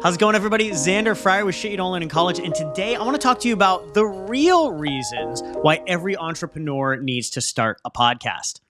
How's it going, everybody? Xander Fryer with Shit You Don't Learn in College, and today I want to talk to you about the real reasons why every entrepreneur needs to start a podcast.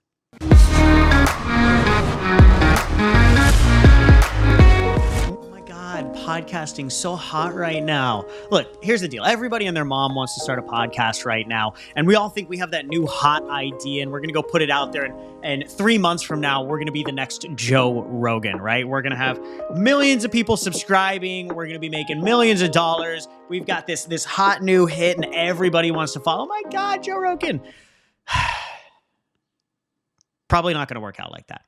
Podcasting so hot right now. Look, here's the deal. Everybody and their mom wants to start a podcast right now, and we all think we have that new hot idea, and we're gonna go put it out there, and 3 months from now, we're gonna be the next Joe Rogan, right? We're gonna have millions of people subscribing. We're gonna be making millions of dollars. We've got this hot new hit, and everybody wants to follow. Oh my God, Joe Rogan. Probably not going to work out like that.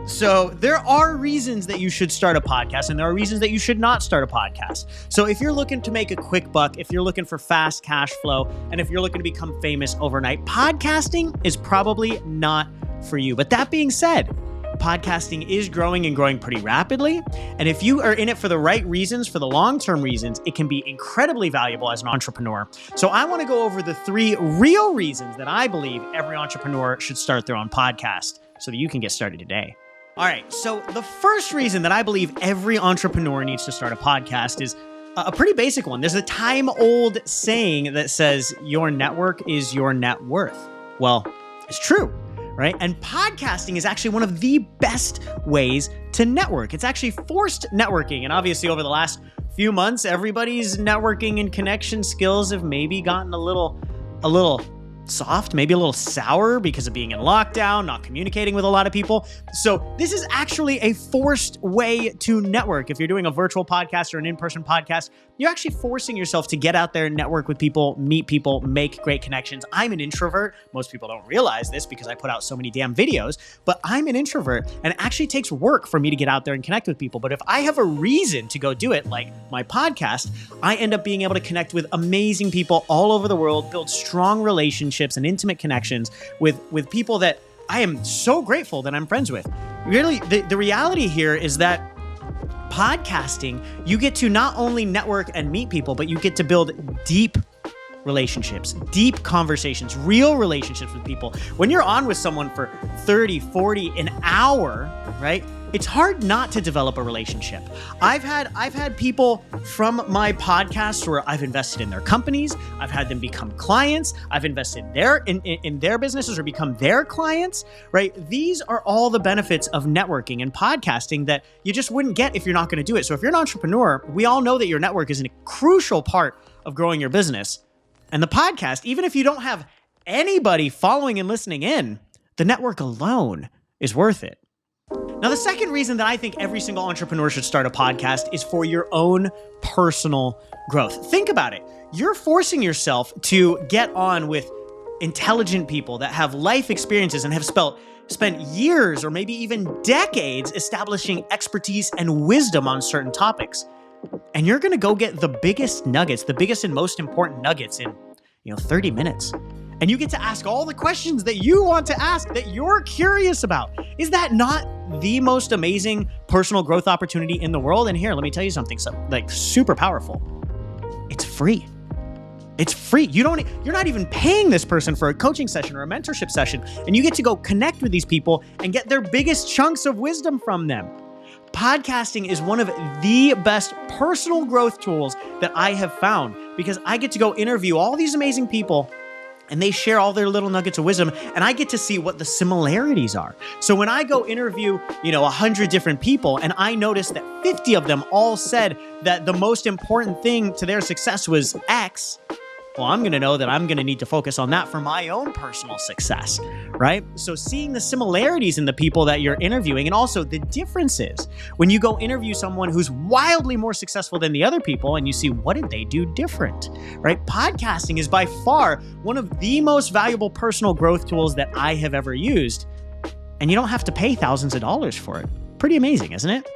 So there are reasons that you should start a podcast, and there are reasons that you should not start a podcast. So if you're looking to make a quick buck, if you're looking for fast cash flow, and if you're looking to become famous overnight, podcasting is probably not for you. But that being said, podcasting is growing and growing pretty rapidly. And if you are in it for the right reasons, for the long-term reasons, it can be incredibly valuable as an entrepreneur. So I want to go over the 3 real reasons that I believe every entrepreneur should start their old podcast so that you can get started today. All right. So the first reason that I believe every entrepreneur needs to start a podcast is a pretty basic one. There's a time-old saying that says your network is your net worth. Well, it's true. Right? And podcasting is actually one of the best ways to network. It's actually forced networking. And obviously over the last few months, everybody's networking and connection skills have maybe gotten a little soft, maybe a little sour because of being in lockdown, not communicating with a lot of people. So this is actually a forced way to network. If you're doing a virtual podcast or an in-person podcast, you're actually forcing yourself to get out there and network with people, meet people, make great connections. I'm an introvert. Most people don't realize this because I put out so many damn videos, but I'm an introvert, and it actually takes work for me to get out there and connect with people. But if I have a reason to go do it, like my podcast, I end up being able to connect with amazing people all over the world, build strong relationships and intimate connections with people that I am so grateful that I'm friends with. Really, the reality here is that podcasting, you get to not only network and meet people, but you get to build deep relationships, deep conversations, real relationships with people. When you're on with someone for 30, 40, an hour, right? It's hard not to develop a relationship. I've had people from my podcast where I've invested in their companies. I've had them become clients. I've invested in their businesses or become their clients, right? These are all the benefits of networking and podcasting that you just wouldn't get if you're not going to do it. So if you're an entrepreneur, we all know that your network is a crucial part of growing your business. And the podcast, even if you don't have anybody following and listening in, the network alone is worth it. Now, the second reason that I think every single entrepreneur should start a podcast is for your own personal growth. Think about it. You're forcing yourself to get on with intelligent people that have life experiences and have spent years or maybe even decades establishing expertise and wisdom on certain topics. And you're going to go get the biggest nuggets, the biggest and most important nuggets in, 30 minutes. And you get to ask all the questions that you want to ask, that you're curious about. Is that not the most amazing personal growth opportunity in the world? And here, let me tell you something super powerful. It's free. It's free. You're not even paying this person for a coaching session or a mentorship session, and you get to go connect with these people and get their biggest chunks of wisdom from them. Podcasting is one of the best personal growth tools that I have found because I get to go interview all these amazing people, and they share all their little nuggets of wisdom, and I get to see what the similarities are. So when I go interview, 100 different people, and I notice that 50 of them all said that the most important thing to their success was X, well, I'm going to know that I'm going to need to focus on that for my own personal success, right? So seeing the similarities in the people that you're interviewing and also the differences when you go interview someone who's wildly more successful than the other people and you see what did they do different, right? Podcasting is by far one of the most valuable personal growth tools that I have ever used. And you don't have to pay thousands of dollars for it. Pretty amazing, isn't it?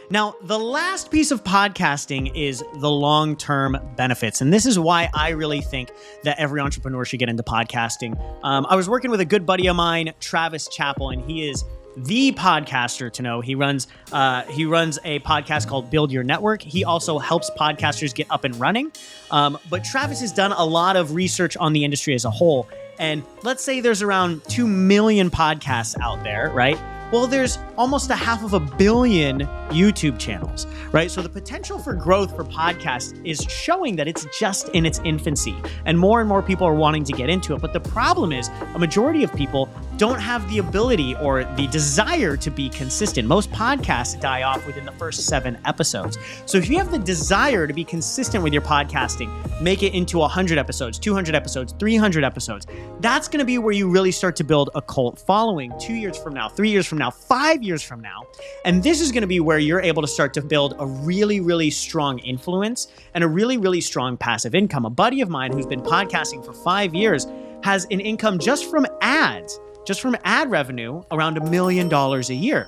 Now, the last piece of podcasting is the long-term benefits. And this is why I really think that every entrepreneur should get into podcasting. I was working with a good buddy of mine, Travis Chappell, and he is the podcaster to know. He runs a podcast called Build Your Network. He also helps podcasters get up and running. But Travis has done a lot of research on the industry as a whole. And let's say there's around 2 million podcasts out there, right? Well, there's almost 500 million YouTube channels, right? So the potential for growth for podcasts is showing that it's just in its infancy, and more people are wanting to get into it. But the problem is a majority of people don't have the ability or the desire to be consistent. Most podcasts die off within the first 7 episodes. So if you have the desire to be consistent with your podcasting, make it into 100 episodes, 200 episodes, 300 episodes. That's going to be where you really start to build a cult following 2 years from now, 3 years from now, 5 years from now. And this is going to be where you're able to start to build a really strong influence and a really strong passive income. A buddy of mine who's been podcasting for 5 years has an income just from ads, just from ad revenue, around $1 million a year.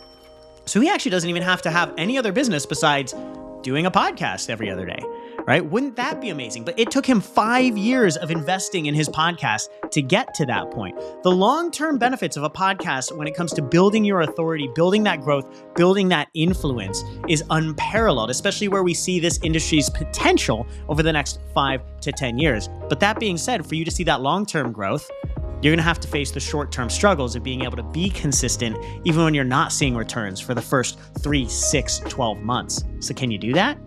So he actually doesn't even have to have any other business besides doing a podcast every other day, right? Wouldn't that be amazing? But it took him 5 years of investing in his podcast to get to that point. The long-term benefits of a podcast when it comes to building your authority, building that growth, building that influence is unparalleled, especially where we see this industry's potential over the next 5 to 10 years. But that being said, for you to see that long-term growth, you're going to have to face the short-term struggles of being able to be consistent even when you're not seeing returns for the first 3, 6, 12 months. So can you do that?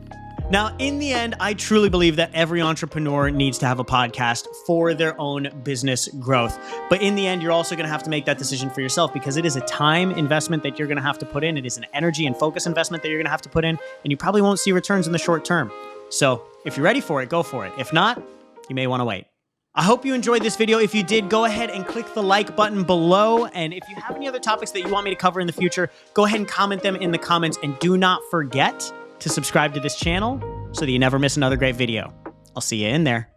Now, in the end, I truly believe that every entrepreneur needs to have a podcast for their own business growth. But in the end, you're also going to have to make that decision for yourself because it is a time investment that you're going to have to put in. It is an energy and focus investment that you're going to have to put in, and you probably won't see returns in the short term. So if you're ready for it, go for it. If not, you may want to wait. I hope you enjoyed this video. If you did, go ahead and click the like button below. And if you have any other topics that you want me to cover in the future, go ahead and comment them in the comments. And do not forget to subscribe to this channel so that you never miss another great video. I'll see you in there.